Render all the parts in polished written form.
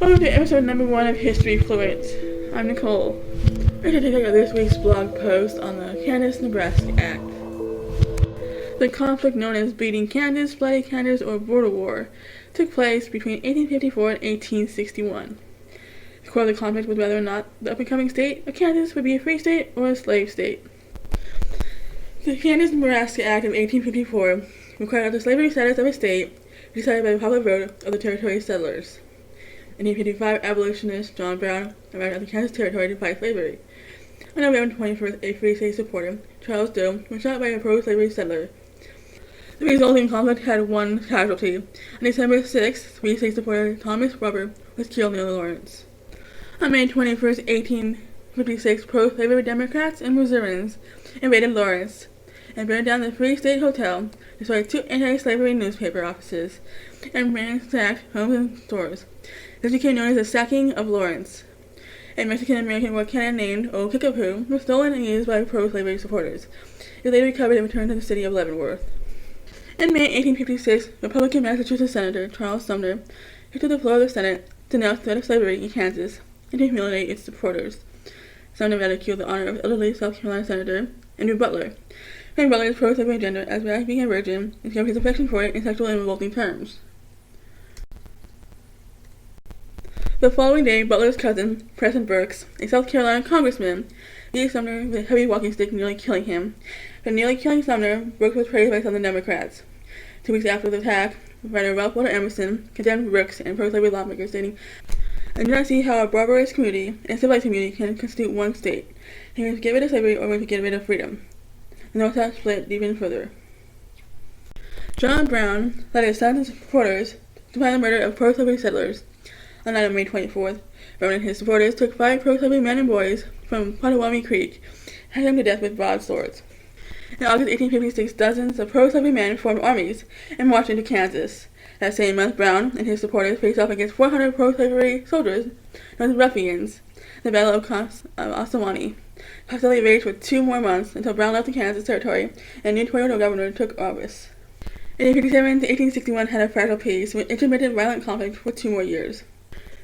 Welcome to episode number 1 of History Fluent. I'm Nicole. We're going to take a look at this week's blog post on the Kansas-Nebraska Act. The conflict known as Bleeding Kansas, Bloody Kansas, or Border War took place between 1854 and 1861. The core of the conflict was whether or not the up-and-coming state of Kansas would be a free state or a slave state. The Kansas-Nebraska Act of 1854 required that the slavery status of a state be decided by the popular vote of the territory settlers. In 1855, abolitionist John Brown arrived at the Kansas territory to fight slavery. On November 21st, a free state supporter, Charles Doe, was shot by a pro-slavery settler. The resulting conflict had one casualty. On December 6th, free state supporter Thomas Barber was killed near Lawrence. On May 21st, 1856, pro-slavery Democrats and Missourians invaded Lawrence and burned down the Free State Hotel, destroyed 2 anti-slavery newspaper offices, and ransacked homes and stores. This became known as the Sacking of Lawrence. A Mexican-American war cannon named Old Kickapoo was stolen and used by pro-slavery supporters. It was later recovered and returned to the city of Leavenmorth. In May 1856, Republican Massachusetts Senator Charles Sumner took to the floor of the Senate to denounce the threat of slavery in Kansas and to humiliate its supporters. Sumner ridiculed the honor of elderly South Carolina Senator Andrew Butler, framed Butler's pro-slavery agenda as Black being a virgin and described his affection for it in sexual and revolting terms. The following day, Butler's cousin, Preston Burks, a South Carolina congressman, beat Sumner with a heavy walking stick, nearly killing him. For nearly killing Sumner, Burks was praised by Southern Democrats. 2 weeks after the attack, writer Ralph Waldo Emerson condemned Burks and pro-slavery lawmakers, stating, "I do not see how a barbarous community and a civilized community can constitute one state. He wants to get rid of slavery or wants to get rid of freedom." The North South split even further. John Brown led his sons and supporters to find the murder of pro-slavery settlers. On the night of May 24th, Brown and his supporters took 5 pro-slavery men and boys from Potawatomi Creek and had them to death with broadswords. In August 1856, dozens of pro-slavery men formed armies and marched into Kansas. That same month, Brown and his supporters faced off against 400 pro-slavery soldiers known as ruffians in the Battle of Osawatomie. Hostility raged for 2 more months until Brown left the Kansas territory and a new Toronto governor took office. 1857 to 1861 had a fragile peace with intermittent violent conflict for 2 more years.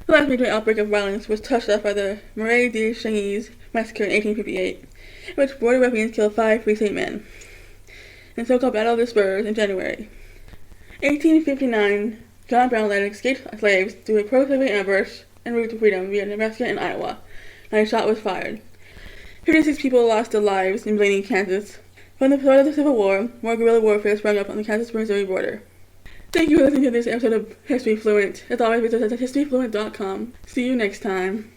The last major outbreak of violence was touched off by the Marais de Chenilles massacre in 1858, in which border ruffians killed 5 Free State men, and the so-called Battle of the Spurs in January. 1859, John Brown led escaped slaves to a pro-slavery ambush en route to freedom via Nebraska and Iowa. Not a shot was fired. 56 people lost their lives in Bleeding Kansas. From the start of the Civil War, more guerrilla warfare sprang up on the Kansas-Missouri border. Thank you for listening to this episode of History Fluent. As always, visit us at historyfluent.com. See you next time.